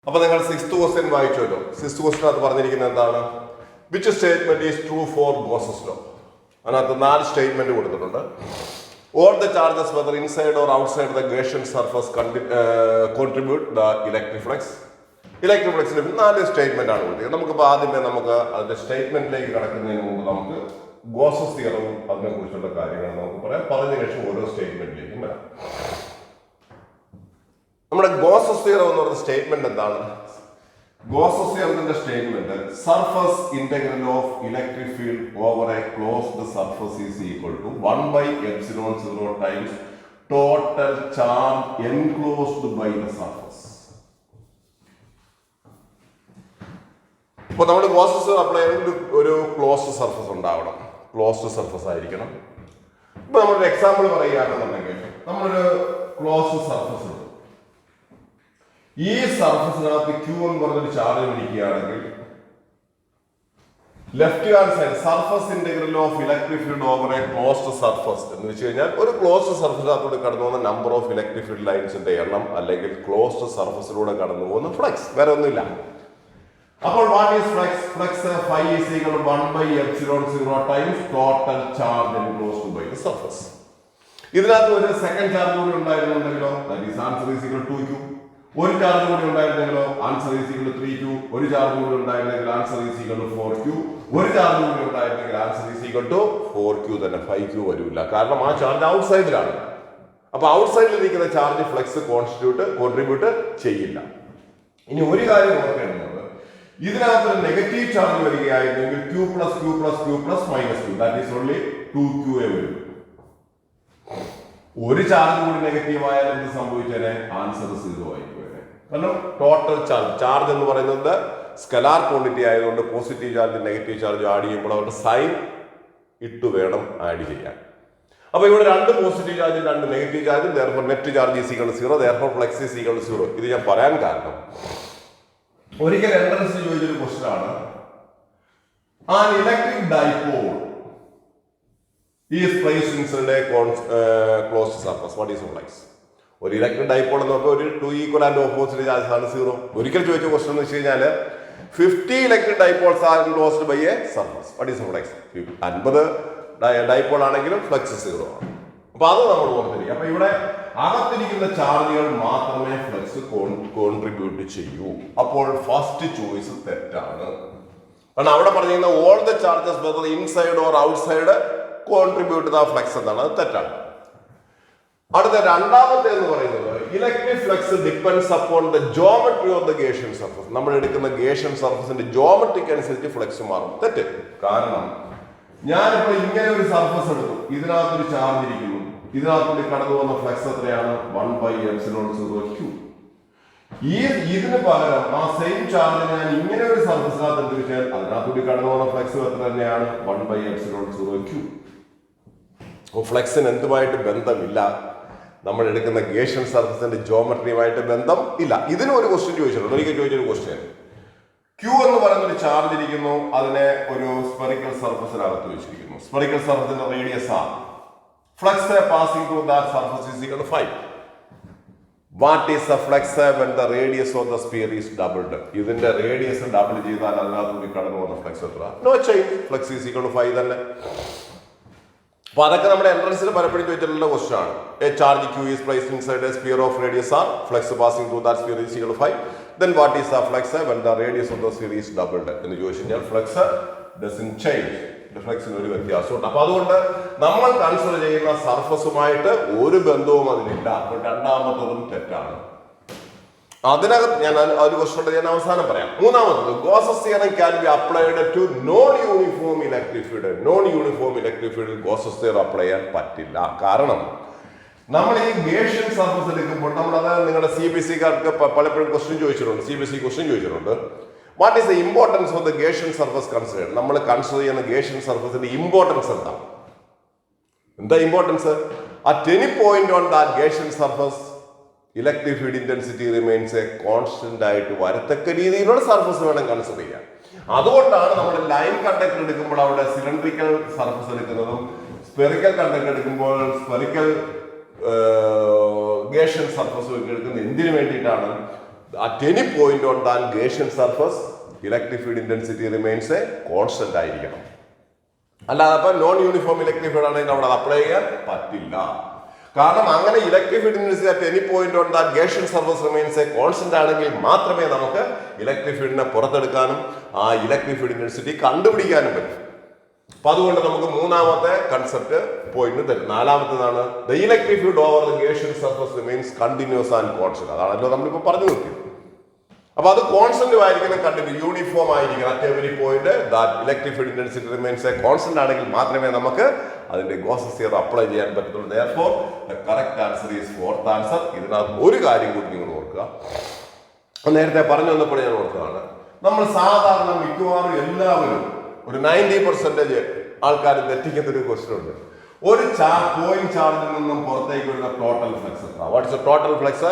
അപ്പോൾ നിങ്ങൾ 6th question വായിച്ചല്ലോ. 6th question അത് പറഞ്ഞിരിക്കുന്നത് എന്താണ്? Which statement is true for Gauss's law? അതിനകത്ത് 4 സ്റ്റേറ്റ്മെന്റ് കൊടുത്തിട്ടുണ്ട്. All the charges whether inside or outside the Gaussian surface contribute the electric flux. Electric ഫ്ലക്സിന് 4 statement ആണ് കൊടുത്തത്. നമുക്കിപ്പോൾ ആദ്യമേ അതിന്റെ സ്റ്റേറ്റ്മെന്റിലേക്ക് കടക്കുന്നതിന് മുമ്പ് നമുക്ക് ഗോസസ് തിയറവും അതിനെ കുറിച്ചുള്ള കാര്യങ്ങൾ നമുക്ക് പറയാം. പറഞ്ഞ ശേഷം ഓരോ സ്റ്റേറ്റ്മെന്റിലേക്കും വരാം. നമ്മുടെ ഗോസസ് തിയറം എന്ന് പറയുന്ന സ്റ്റേറ്റ്മെന്റ് എന്താണ്? ഗോസസ് തിയറത്തിന്റെ statement surface integral of electric field over a closed surface is equal to 1/ε0 times total charge enclosed by the surface. ഇപ്പൊ നമ്മൾ ഗോസസ് തിയറം അപ്ലൈ ചെയ്യുന്ന ഒരു ക്ലോസ്ഡ് സർഫസ് ഉണ്ടാവണം. ക്ലോസ്ഡ് സർഫസ് ആയിരിക്കണം. ഇപ്പൊ നമ്മളൊരു എക്സാമ്പിൾ പറയുകയാണെന്നുണ്ടെങ്കിൽ നമ്മളൊരു ക്ലോസ്ഡ് സർഫസ് ഉണ്ട്. ഈ സർഫസിനകത്ത് ക്യൂ എന്ന് പറഞ്ഞൊരു ചാർജ് പിടിക്കുകയാണെങ്കിൽ left hand side surface integral of electric field over a closed surface എന്ന് വെച്ച് കഴിഞ്ഞാൽ ഒരു ക്ലോസ്ഡ് സർഫസിനകത്തൂടെ കടന്നു പോകുന്ന നമ്പർ ഓഫ് ഇലക്ട്രിക് ഫീൽഡ് ലൈൻസിന്റെ എണ്ണം, അല്ലെങ്കിൽ ക്ലോസ്ഡ് സർഫസിലൂടെ കടന്നു പോകുന്ന ഫ്ലക്സ്, വേറെ ഒന്നുമില്ല. അപ്പോൾ what is flux? Flux phi is equal to 1/ε0 times total charge enclosed by the surface. ഇതിനകത്ത് ഒരു സെക്കൻഡ് ചാർജ് കൂടി ഉണ്ടായിരുന്നുണ്ടെങ്കിലോ that is answer is equal to 2q. ഒരു ചാർജ് കൂടി ഉണ്ടായിരുന്നെങ്കിലോ answer is equal to 3q. ഒരു ചാർജ് കൂടി ഉണ്ടായിരുന്നെങ്കിൽ answer is equal to 4q. ഒരു ചാർജ് കൂടി ഉണ്ടായിരുന്നെങ്കിൽ answer is equal to 4q തന്നെ. 5q വരില്ല, കാരണം ആ ചാർജ് ഔട്ട് സൈഡിലാണ്. അപ്പൊ ഔട്ട് സൈഡിൽ ഇരിക്കുന്ന ചാർജ് ഫ്ലക്സ് കോൺട്രിബ്യൂട്ട് ചെയ്യില്ല. ഇനി ഒരു കാര്യം ഓർക്കേണ്ടത്, ഇതിനകത്ത് നെഗറ്റീവ് ചാർജ് വരികയായിരുന്നെങ്കിൽ q plus q plus q plus minus q, that is only 2q വരും. ഒരു ചാർജ് കൂടി നെഗറ്റീവ് ആയാൽ എന്ത് സംഭവിച്ചേനെ? ആൻസർ 0 ആയി പോയത്. കാരണം ടോട്ടൽ ചാർജ് എന്ന് പറയുന്നത് സ്കലാർ ക്വാണ്ടിറ്റി ആയതുകൊണ്ട് positive charge negative charge add ചെയ്യുമ്പോൾ അവരുടെ സൈൻ ഇട്ട് വേണം ആഡ് ചെയ്യാൻ. അപ്പൊ ഇവിടെ 2 പോസിറ്റീവ് ചാർജും 2 നെഗറ്റീവ് ചാർജും, therefore net charge is equal to 0, therefore flux is equal to 0. ഇത് ഞാൻ പറയാൻ കാരണം ഒരിക്കൽ എൻട്രൻസിൽ ചോദിച്ചൊരു ക്വസ്റ്റ്യൻ ആണ്, an electric dipole is placed inside a closed surface. What is the flux? ഒരു ഇലക്ട്രിക് ഡൈപോൾ എന്ന് പറഞ്ഞാൽ ഒരു 2 ഈക്വൽ ആൻഡ് ഓപ്പോസിറ്റ് ചാർജസ് ആണ് 0. ഒരിക്കൽ ചോദിച്ച ക്വസ്റ്റൻ എന്ന് വെച്ച് കഴിഞ്ഞാൽ 50 electric dipoles are closed by a surface. What is the flux? 50 dipole ആണെങ്കിലും ഫ്ലക്സ് 0 ആണ്. അപ്പൊ അത് നമ്മൾ ഓർത്തിരിക്കും. അപ്പൊ ഇവിടെ അകത്തിരിക്കുന്ന ചാർജുകൾ മാത്രമേ ഫ്ലക്സ് കോൺട്രിബ്യൂട്ട് ചെയ്യൂ. അപ്പോൾ ഫസ്റ്റ് ചോയ്സ് തെറ്റാണ്. കാരണം അവിടെ പറഞ്ഞിരിക്കുന്ന all the charges whether inside or outside contribute the flux എന്നാണ്. അത് തെറ്റാണ്. അടുത്ത രണ്ടാമത്തെ എന്ന് പറയുന്നത് electric flux depends upon the geometry of the Gaussian surface. നമ്മൾ എടുക്കുന്ന ഗേഷൻ സർഫസിന്റെ ജോമെട്രിക്ക് അനുസരിച്ച് ഫ്ലക്സ് മാറും. തെറ്റ്. കാരണം ഞാനിപ്പോൾ ഇങ്ങനെ ഒരു സർഫസ് എടുത്തു, ഇതിനകത്തൊരു ചാർജ് ഇരിക്കുന്നു, ഇതിനകത്തുകൂടി കടന്നു പോകുന്ന ഫ്ലക്സ് എത്രയാണ്? 1/ε0q. ഇതിന് പകരം ആ സെയിം ചാർജ് ഞാൻ ഇങ്ങനെ ഒരു സർഫസിനകത്ത് എന്ത് വെച്ചാൽ അതിനകത്തുകൂടി കടന്നു പോകുന്ന ഫ്ലക്സ് എത്ര തന്നെയാണ്? 1/ε0q. ഫ്ലക്സിന് എന്തുമായിട്ട് ബന്ധമില്ല? നമ്മൾ എടുക്കുന്ന ഗേഷൻ സർഫസിന്റെ ജോമെട്രിയുമായിട്ട് ബന്ധം ഇല്ല. ഇതിന് ഒരു ക്വസ്റ്റ്യൻ ചോദിച്ചിട്ടുണ്ട്. ഒരിക്കൽ ചോദിച്ചൊരു ക്വസ്റ്റ്യൻ, ക്യൂ എന്ന് പറയുന്ന ഒരു ചാർജ് ഇരിക്കുന്നു, അതിനെ ഒരു സ്പെറിക്കൽ സർഫസിനകത്ത് വെച്ചിരിക്കുന്നു. സ്പെറിക്കൽ സർഫസിന്റെ റേഡിയസ് ആണ്. Flux passing through that surface is equal to 5. What is the flux when the radius of the sphere is doubled? ഇതിന്റെ റേഡിയസ് ഡബിൾ ചെയ്താൽ അതിനകത്തുകൂടി കടന്നു പോകുന്ന ഫ്ലക്സ് എത്ര? No change. Flux is equal to 5 തന്നെ. അപ്പൊ അതൊക്കെ നമ്മുടെ എൻട്രൻസിൽ പലപ്പോഴും ചോദിച്ചിട്ടുള്ള ക്വസ്റ്റ്യൻ ആണ്. A charge Q is placed inside a sphere of radius R, flux passing through that sphere is equal to 5. Then what is the flux when the radius of the sphere is doubled? എന്ന് ചോദിച്ചു കഴിഞ്ഞാൽ flux doesn't change. ഫ്ലക്സിന് ഒരു വ്യത്യാസമുണ്ട്. അപ്പൊ അതുകൊണ്ട് നമ്മൾ consider ചെയ്യുന്ന സർഫസുമായിട്ട് ഒരു ബന്ധവും അതിലില്ല. അപ്പോൾ രണ്ടാമത്തതും തെറ്റാണ്. അതിനകത്ത് ഞാൻ ഒരു ക്വസ്റ്റ്യൻ ഞാൻ അവസാനം പറയാം. മൂന്നാമത്തത്, Gauss's theorem can be applied to non uniform electric field. Non uniform electric ഫീൽഡിൽ ഗോസസ് തിയറം അപ്ലൈ ചെയ്യാൻ പറ്റില്ല. കാരണം നമ്മൾ ഈ ഗേഷൻ സർഫസ് എടുക്കുമ്പോൾ നമ്മളത് നിങ്ങളുടെ CBSE കാർക്ക് പലപ്പോഴും ക്വസ്റ്റ്യൻ ചോദിച്ചിട്ടുണ്ട്. CBSE ക്വസ്റ്റ്യൻ ചോദിച്ചിട്ടുണ്ട്, what is the importance of the Gaussian surface considered? നമ്മൾ കൺസിഡർ ചെയ്യുന്ന ഗേഷൻ സർഫസിന്റെ ഇമ്പോർട്ടൻസ് എന്താ importance? At any point on that Gaussian surface electric field intensity remains a constant ആയിട്ട് വരത്തക്ക രീതിയിലുള്ള സർഫസ് വേണം കൺസിഡർ ചെയ്യാൻ. അതുകൊണ്ടാണ് നമ്മൾ ലൈൻ കണ്ടക്ടർ എടുക്കുമ്പോൾ അവിടെ സിലിണ്ടറിക്കൽ സർഫസ് എടുക്കുന്നതും സ്പെറിക്കൽ കണ്ടക്ടർ എടുക്കുമ്പോൾ സ്പെറിക്കൽ ഗേഷൻ സർഫസ് എടുക്കുന്നത് എന്തിനു വേണ്ടിയിട്ടാണ്? at any point on that Gaussian surface, electric field intensity remains a constant ആയിരിക്കണം. അല്ലാതെ അപ്പം നോൺ യൂണിഫോം ഇലക്ട്രിക് ഫീൽഡ് ആണെങ്കിൽ അവിടെ അപ്ലൈ ചെയ്യാൻ പറ്റില്ല. കാരണം അങ്ങനെ electric field intensity at any point on that Gaussian surface remains a constant ആണെങ്കിൽ മാത്രമേ നമുക്ക് ഇലക്ട്രിക് ഫീൽഡിനെ പുറത്തെടുക്കാനും ആ ഇലക്ട്രിക് ഫീൽഡ് ഇന്റൻസിറ്റി കണ്ടുപിടിക്കാനും പറ്റും. അപ്പൊ അതുകൊണ്ട് നമുക്ക് മൂന്നാമത്തെ കൺസെപ്റ്റ് പോയിന്റ് തരും. നാലാമത്തേതാണ് the electric field over the Gaussian surface remains continuous and constant. അതാണല്ലോ നമ്മളിപ്പോൾ പറഞ്ഞു നിർത്തിയത്. അപ്പൊ അത് കോൺസ്റ്റന്റ് ആയിരിക്കണം, കണ്ടിന്യൂ യൂണിഫോം ആയിരിക്കണം at every point. That electric field intensity remains a constant ആണെങ്കിൽ മാത്രമേ നമുക്ക് അതിന്റെ ഗോസസ് തിയറം അപ്ലൈ ചെയ്യാൻ പറ്റത്തുള്ളൂ. Therefore, the correct answer is fourth answer. ഇതിനകത്ത് ഒരു കാര്യം കൂടി നിങ്ങൾ ഓർക്കുക. നേരത്തെ പറഞ്ഞു വന്നപ്പോൾ ഞാൻ ഓർത്തതാണ്, നമ്മൾ സാധാരണ മിക്കവാറും എല്ലാവരും ഒരു 90% ആൾക്കാർ തെറ്റിക്കുന്ന ഒരു ക്വസ്റ്റ്യൻ ഉണ്ട്. ഒരു പോയിന്റ് ചാർജിൽ നിന്നും പുറത്തേക്ക് വരുന്ന ടോട്ടൽ ഫ്ലക്സ് എത്ര? What's total flux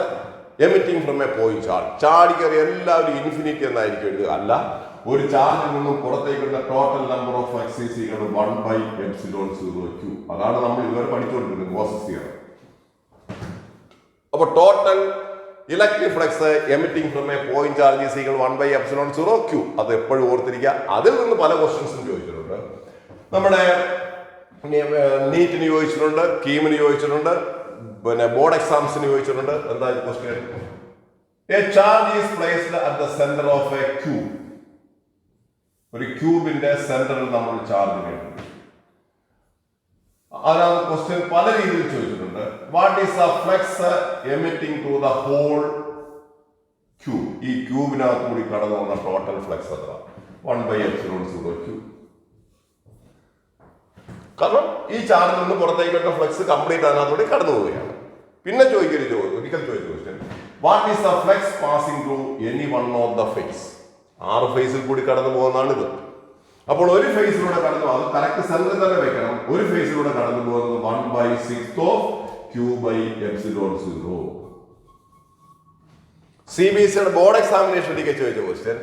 emitting from a point charge? Charge കയറി എല്ലാവരും ഇൻഫിനിറ്റി എന്നായിരിക്കും എഴുതുക. അല്ല, ഒരു ചാർജിൽ നിന്നും പുറത്തേക്ക് വരുന്ന total number of flux is equal to 1/ε0q. അതാണ് നമ്മൾ ഇതുവരെ പഠിച്ചുകൊണ്ടിരിക്കുന്നത് ഗോസസ് തിയറം. അപ്പൊ total electric flux emitting from a point charge is equal 1/ε0q. അത് എപ്പോഴും ഓർത്തിരിക്കുക. അതിൽ നിന്ന് പല ക്വസ്റ്റ്യൻസും ചോദിച്ചിട്ടുണ്ട്. നമ്മുടെ നീറ്റിന് ചോദിച്ചിട്ടുണ്ട്, കീമിന് ചോദിച്ചിട്ടുണ്ട്, പിന്നെ ബോർഡ് എക്സാംസിന് ചോദിച്ചിട്ടുണ്ട്. എന്താ question? A charge is placed at the centre of A cube. ഒരു ക്യൂബിന്റെ സെന്ററിൽ നമ്മൾ ചാർജ് ഇടുന്നു. അതിനകത്ത് ക്വസ്റ്റ്യൻ പല രീതിയിൽ ചോദിച്ചിട്ടുണ്ട്. What is the flux emitting to the whole cube? ഈ ക്യൂബിനകത്ത് കൂടി കടന്നു വന്ന ടോട്ടൽ ഫ്ലക്സ് എത്ര? 1/ε0q. കാരണം ഈ ചാർജിൽ നിന്ന് പുറത്തേക്ക് വരുന്ന ഫ്ലക്സ് കംപ്ലീറ്റ് അതിനകത്തൂടെ കടന്നു പോവുകയാണ്. പിന്നെ ഒരിക്കൽ ചോദിച്ച question, what is the flux passing through any one of the face? 6 ഫേസിൽ കൂടി കടന്നു പോകുന്നതാണ് ഇത്. അപ്പോൾ ഒരു ഫേസിലൂടെ കടന്നു, അത് കറക്റ്റ് സെന്ററിൽ തന്നെ വെക്കണം. ഒരു ഫേസിലൂടെ കടന്നു പോകുന്നത് 1/6q/ε0. CBSE ബോർഡ് എക്സാമിനേഷൻ ചോദിച്ച question,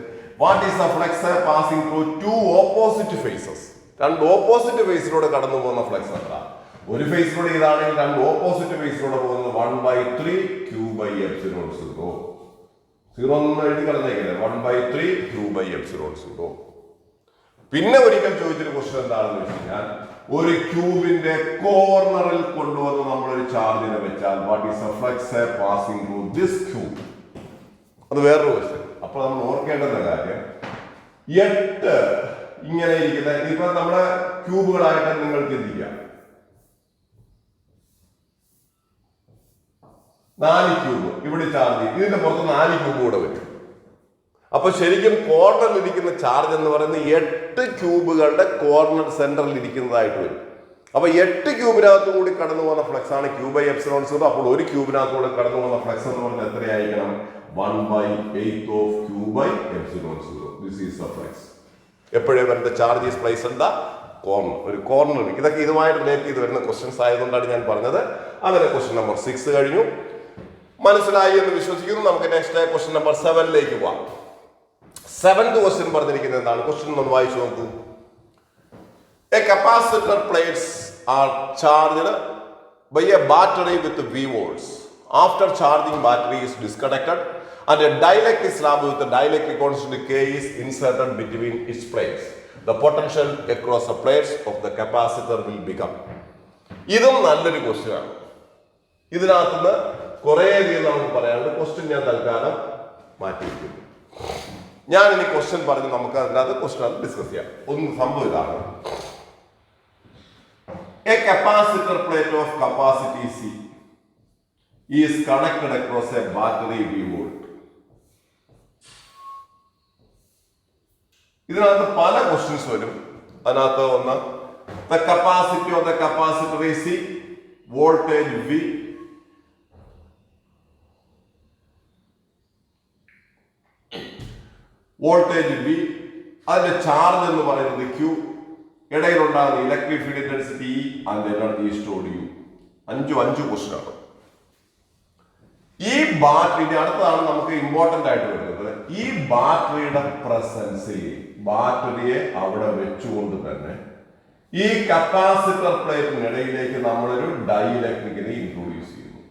what is the flux passing through 2 opposite faces? 2 opposite ഫേസിലൂടെ കടന്നു പോകുന്ന ഫ്ലക്സ് എത്ര? ഒരു ഫേസിലൂടെ ഇതാണെങ്കിൽ 2 ഓപ്പോസിറ്റ് ഫേസിലൂടെ പോകുന്നത് 1/3q/ε0. 0 ഒന്നും എഴുതി കളഞ്ഞേക്കില്ല. 1/3q/ε0. പിന്നെ ഒരിക്കൽ ചോദിച്ചൊരു ക്വസ്റ്റ്യൻ എന്താണെന്ന് വെച്ച് കഴിഞ്ഞാൽ, ഒരു ക്യൂബിന്റെ കോർണറിൽ കൊണ്ടുവന്ന് നമ്മളൊരു ചാർജിനെ വെച്ചാൽ what is the flux passing through this cube? അത് വേറൊരു ക്വസ്റ്റ്യൻ. അപ്പൊ നമ്മൾ ഓർക്കേണ്ടുന്ന കാര്യം, 8 ഇങ്ങനെ ഇരിക്കുന്ന ഇപ്പൊ നമ്മുടെ ക്യൂബുകളായിട്ട് നിങ്ങൾ ചിന്തിക്കാം. 4 ക്യൂബ് ഇവിടെ ചാർജ് ചെയ്യും. ഇതിന്റെ പുറത്ത് 4 ക്യൂബ് കൂടെ വരും. അപ്പൊ ശരിക്കും കോർണറിൽ ഇരിക്കുന്ന ചാർജ് എന്ന് പറയുന്നത് 8 ക്യൂബുകളുടെ കോർണർ സെന്ററിൽ ഇരിക്കുന്നതായിട്ട് വരും. അപ്പൊ 8 ക്യൂബിനകത്ത് കൂടി കടന്നു പോകുന്ന ഫ്ലക്സ് ആണ് q/ε0. അപ്പോൾ ഒരു ക്യൂബിനകത്തൂടെ കടന്നു പോകുന്ന ഫ്ലക്സ് എന്ന് പറഞ്ഞാൽ എത്രയായിരിക്കണം? 1/8q/ε0. This is the flux. എപ്പോഴേ വരുന്ന charge is placed in the corner. ഒരു കോർണർ. ഇതൊക്കെ ഇതുമായിട്ട് റിലേറ്റ് ചെയ്ത് വരുന്ന ക്വസ്റ്റ്യൻസ് ആയതുകൊണ്ടാണ് ഞാൻ പറഞ്ഞത്. അങ്ങനെ ക്വസ്റ്റ്യൻ നമ്പർ 6 കഴിഞ്ഞു. മനസ്സിലായി എന്ന് വിശ്വസിക്കുന്നു. നമുക്ക് നെക്സ്റ്റ് ക്വസ്റ്റ്യൻ നമ്പർ 7ലേക്ക് പോവാം. 7th ക്വസ്റ്റ്യൻ പറഞ്ഞിരിക്കുന്നത് എന്താണ്? ക്വസ്റ്റ്യൻ ഒന്ന് വായിച്ചു നോക്കൂ. A capacitor plates are charged by a battery with V volts. After charging, battery is disconnected and a dielectric slab with a dielectric constant K is inserted between its plates. The potential across the plates of the capacitor will become. ഇതും നല്ലൊരു question ആണ്. ഇതിനകത്തുനിന്ന് കുറേ അധികം നമുക്ക് പറയാനുണ്ട്. Question ഞാൻ തൽക്കാലം മാറ്റിയിരിക്കുന്നു. ഞാൻ ഇനി ക്വസ്റ്റ്യൻ പറഞ്ഞ് നമുക്ക് അതിനകത്ത് ക്വസ്റ്റ്യൻ ഡിസ്കസ് ചെയ്യാം. ഒന്ന് സംഭവം ഇതാണ്. A capacitor plate of capacity C is connected across a battery V volt. ഇതിനകത്ത് പല ക്വസ്റ്റ്യൻസ് വരും. അതിനകത്ത് ഒന്ന്, the capacity of the capacitor is C, voltage V, അതിന്റെ ചാർജ് എന്ന് പറയുന്നത് Q, ഇടയിലുണ്ടാകുന്ന electric field intensity E and energy stored U. 5 question ആണ്. ഈ ബാറ്ററിയുടെ അടുത്താണ് നമുക്ക് ഇമ്പോർട്ടന്റ് ആയിട്ട് വരുന്നത്. ഈ ബാറ്ററിയുടെ പ്രസൻസിൽ ബാറ്ററിയെ അവിടെ വെച്ചുകൊണ്ട് തന്നെ ഈ കപ്പാസിറ്റർ പ്ലേറ്റിനിടയിലേക്ക് നമ്മളൊരു ഡൈഇലക്ട്രിക്കിനെ ഇൻട്രൊഡ്യൂസ് ചെയ്യുന്നു.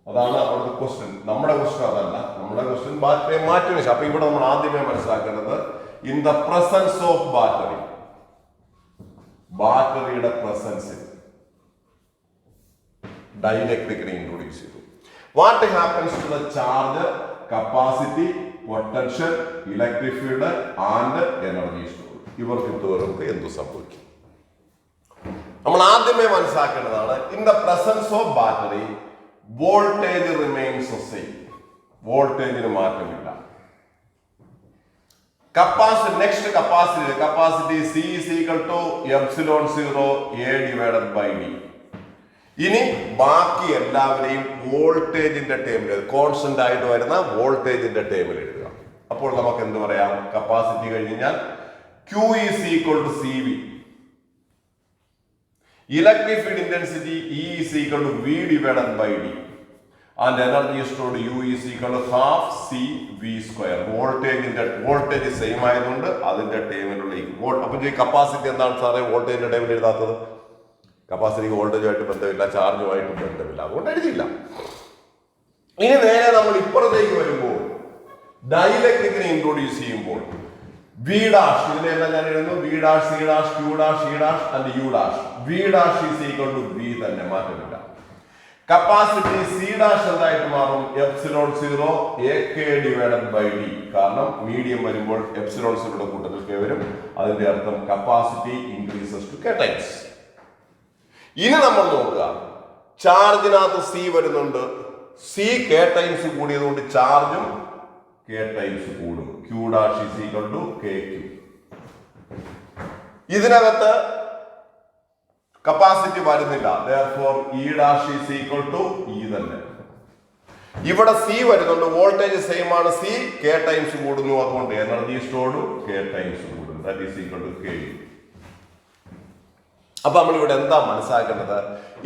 അതാണ് അവിടുത്തെ ക്വസ്റ്റ്യൻ. നമ്മുടെ ക്വസ്റ്റ്യൻ അതല്ല. നമ്മുടെ ക്വസ്റ്റ്യൻ ബാറ്ററിയെ മാറ്റി വെച്ചു. അപ്പൊ ഇവിടെ നമ്മൾ ആദ്യമേ മനസ്സിലാക്കേണ്ടത് in the presence of battery, ബാറ്ററിയുടെ പ്രസൻസിൽ ഡൈഇലക്ട്രിക്കിനെ ഇൻട്രൊഡ്യൂസ് ചെയ്തു. What happens to the charge, capacity, potential, electric field and energy store? ഇവർക്ക് ഇതുവരെ എന്തു സംഭവിക്കും? നമ്മൾ ആദ്യമേ മനസ്സിലാക്കേണ്ടതാണ് in the presence of battery voltage remains the same. വോൾട്ടേജിന് മാറ്റമില്ല. Next capacity C is equal to epsilon 0 A divided by D. ഇനി ബാക്കി എല്ലാവരെയും വോൾട്ടേജിന്റെ ടേമിൽ, കോൺസ്റ്റന്റ് ആയിട്ട് വരുന്ന വോൾട്ടേജിന്റെ ടേമിൽ എഴുതുക. അപ്പോൾ നമുക്ക് എന്ത് പറയാം? കപ്പാസിറ്റി കഴിഞ്ഞാൽ Q is equal to CV. Electric field intensity E is equal to V divided by D. And energy stored U is equal to half CV square. Voltage same ആയതുകൊണ്ട് അതിന്റെ ടേമിലുള്ള അപ്പൊ ഈ കപ്പാസിറ്റി എന്താണ് സാറേ വോൾട്ടേജിന്റെ ടേമിൽ എഴുതാത്തത്? കപ്പാസിറ്റിക്ക് വോൾട്ടേജുമായിട്ട് ബന്ധമില്ല, ചാർജുമായിട്ട് ബന്ധമില്ല, അതുകൊണ്ട് എഴുതിയില്ല. ഇനി നേരെ നമ്മൾ ഇപ്പുറത്തേക്ക് വരുമ്പോൾ ഡൈഇലക്ട്രിക്കിനെ ഇൻട്രൊഡ്യൂസ് ചെയ്യുമ്പോൾ V dash, ഇതിനെല്ലാം ഞാൻ എഴുതുന്നു V dash, C dash, Q dash, E dash and U dash. V dash is equal to V തന്നെ, മാറ്റമില്ല. കപ്പാസിറ്റി C dash എന്തായിട്ട് മാറും? Epsilon 0 AK divided by D. കാരണം മീഡിയം വരുമ്പോൾ എപ്സിലോൺ 0 കൂട്ടത്തിൽ K വരും. അതിന്റെ അർത്ഥം capacity increases to K times. ഇനി നമ്മൾ നോക്കുക, ചാർജിനകത്ത് C വരുന്നുണ്ട്. C K ടൈംസ് കൂടിയതുകൊണ്ട് ചാർജും K ടൈംസ് കൂടും. Q dash is equal to KQ. ഇതിനകത്ത് കപ്പാസിറ്റി വരുന്നില്ല. Therefore E dash is equal to E തന്നെ. ഇവിടെ C വരുന്നുണ്ട്, വോൾട്ടേജ് സെയിം ആണ്. C K ടൈംസ് കൂടുന്നു, അതുകൊണ്ട് എനർജി സ്റ്റോർഡ് K ടൈംസ് കൂടും. That is equal to K. അപ്പൊ നമ്മൾ ഇവിടെ എന്താ മനസ്സിലാക്കേണ്ടത്?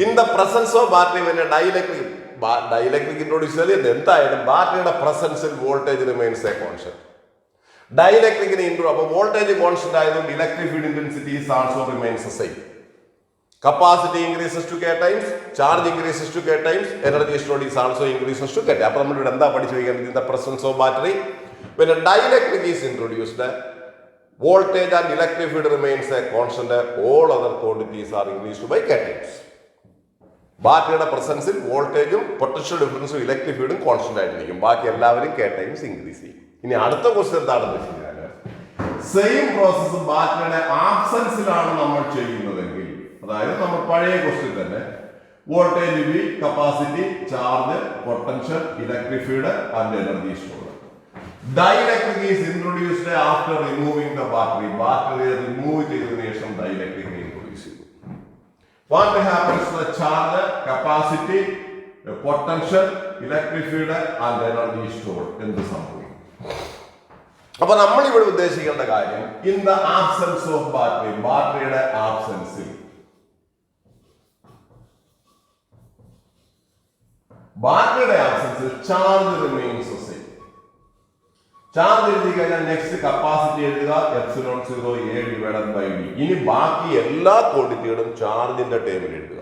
In the presence of battery പിന്നെ ഡൈഇലക്ട്രിക് ഇൻട്രൊഡ്യൂസ് ചെയ്ത് എന്തായാലും ബാറ്ററിയുടെ പ്രസൻസിൽ വോൾട്ടേജ് റിമെയിൻസ് എ കോൺസ്റ്റന്റ്. ഡൈഇലക്ട്രിക്കിന് അപ്പൊ വോൾട്ടേജ് കോൺസ്റ്റന്റ് ആയതുകൊണ്ട് electric field intensity is also remains the same. Capacity increases to K times, charge increases to K times, energy stored is also increases to K. അപ്പൊ നമ്മൾ ഇവിടെ എന്താ പഠിച്ചു വയ്ക്കേണ്ടത്? In the presence of battery when a dielectric is introduced, voltage and electric field remains a constant. All other quantities are increased by K times. ബാറ്ററിയുടെ പ്രസൻസിൽ വോൾട്ടേജും potential ഡിഫറൻസും electric ഫീൽഡും constant ആയിട്ടിരിക്കും. ബാക്കി എല്ലാവരും K ടൈംസ് ഇൻക്രീസ് ചെയ്യും. ഇനി അടുത്ത question എന്താണെന്ന് വെച്ച് കഴിഞ്ഞാൽ സെയിം പ്രോസസ് ബാറ്ററിയുടെ ആബ്സൻസിലാണ് നമ്മൾ ചെയ്യുന്നതെങ്കിൽ, അതായത് നമ്മൾ പഴയ ക്വസ്റ്റ്യൻ തന്നെ voltage V, capacity, charge, potential, electric field and energy stored. Dielectric is introduced after removing the battery. ബാറ്ററിയെ റിമൂവ് ചെയ്തതിനു ശേഷം ഡൈഇലക്ട്രിക്കിനെ ഇൻട്രൊഡ്യൂസ് ചെയ്തു. What happens to the charge, capacity, potential, electric field and energy stored? എന്ത് സംഭവിക്കും? അപ്പൊ നമ്മൾ ഇവിടെ ഉദ്ദേശിക്കേണ്ട കാര്യം in the absence of battery, ബാറ്ററിയുടെ ആബ്സെൻസിൽ ചാർജ് റിമെയിൻസ് സെയിം. ചാർജ് എഴുതി കഴിഞ്ഞാൽ നെക്സ്റ്റ് കപ്പാസിറ്റി എഴുതുക epsilon 0 A divided by D. ഇനി ബാക്കി എല്ലാ ക്വാണ്ടിറ്റികളും ചാർജിന്റെ ടേമിൽ എഴുതുക.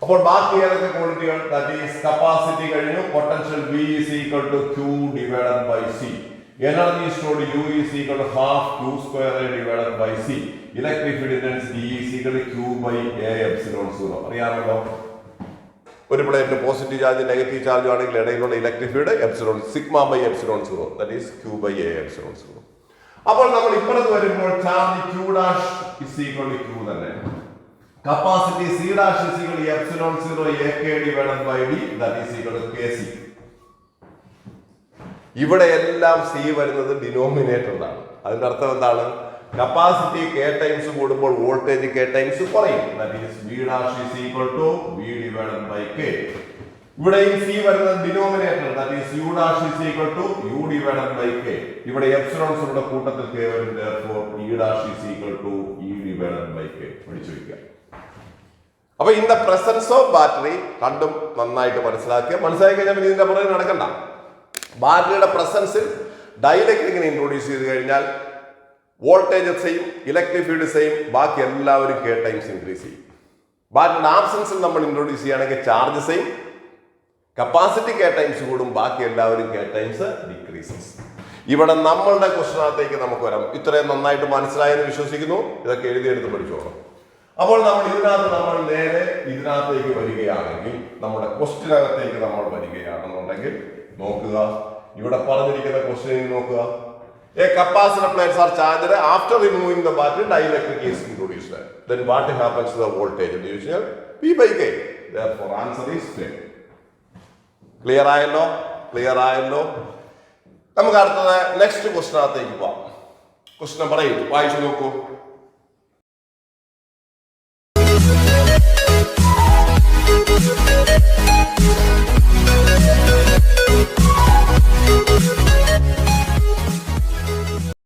അപ്പോൾ ബാക്കി ഏതൊക്കെ ക്വാണ്ടിറ്റികൾ? ദാറ്റ് ഈസ് കപ്പാസിറ്റി കഴിഞ്ഞു, potential V is equal to Q divided by C, energy stored U is equal to half Q square A divided by C, electric field intensity E is equal to Q by A epsilon 0. അറിയാമല്ലോ, ഒരു പ്ലേറ്റിന് positive charge negative charge ആണെങ്കിൽ ഇടയിലുള്ള electric field epsilon sigma by epsilon 0, that is Q by A epsilon 0. അപ്പോൾ നമ്മൾ ഇപ്പുറത്ത് വരുമ്പോൾ charge Q dash is equal to Q തന്നെ, capacity C dash is equal to epsilon 0 AK divided by D, that is equal to KC. ഇവിടെ എല്ലാം C വരുന്നത് ഡിനോമിനേറ്ററിലാണ്. അതിന്റെ അർത്ഥം എന്താണ്? കപ്പാസിറ്റി K ടൈംസ് കൂടുമ്പോൾ വോൾട്ടേജ് K ടൈംസ് കുറയും. That is V dash is equal to V divided by K. ഇവിടെയും C വരുന്നത് denominator, that is U dash is equal to U divided by K. ഇവിടെ എപ്സിലോൺസിന്റെ കൂട്ടത്തിൽ K വരും. therefore E dash is equal to E divided by K. പഠിച്ചു വയ്ക്കുക. അപ്പൊ in the presence of battery കണ്ടും നന്നായിട്ട് മനസ്സിലാക്കി കഴിഞ്ഞാൽ ഇതിന്റെ പുറകെ നടക്കണ്ട. ബാറ്ററിയുടെ പ്രസൻസിൽ ഡൈഇലക്ട്രിക്കിനെ ഇൻട്രൊഡ്യൂസ് ചെയ്ത് കഴിഞ്ഞാൽ voltage same, electric field same, ബാക്കി എല്ലാവരും K ടൈംസ് ഇൻക്രീസ് ചെയ്യും. ബാറ്ററിയുടെ ആബ്സൻസിൽ നമ്മൾ ഇൻട്രൊഡ്യൂസ് ചെയ്യുകയാണെങ്കിൽ charge same, capacity K times കൂടും, ബാക്കി എല്ലാവരും K ടൈംസ് ഡിക്രീസസ്. ഇവിടെ നമ്മളുടെ ക്വസ്റ്റിനകത്തേക്ക് നമുക്ക് വരാം. ഇത്രയും നന്നായിട്ട് മനസ്സിലായെന്ന് വിശ്വസിക്കുന്നു. ഇതൊക്കെ എഴുതിയെടുത്ത് പഠിച്ചോളാം. അപ്പോൾ നമ്മൾ നേരെ ഇതിനകത്തേക്ക് വരികയാണെങ്കിൽ, നമ്മുടെ ക്വസ്റ്റിനകത്തേക്ക് നമ്മൾ വരികയാണെന്നുണ്ടെങ്കിൽ നോക്കുക, ഇവിടെ പറഞ്ഞിരിക്കുന്ന ക്വസ്റ്റ്യൻ നോക്കുക. A capacitor plates are charged after removing the battery, dielectric is introduced. Then what happens to the voltage? P by K. Therefore answer is K. Clear ആയല്ലോ? നമുക്ക് അടുത്തത് നെക്സ്റ്റ് ക്വസ്റ്റിനകത്തേക്ക് പോവാം. ക്വസ്റ്റ്യൻ നമ്പർ 8 വായിച്ചു നോക്കൂ.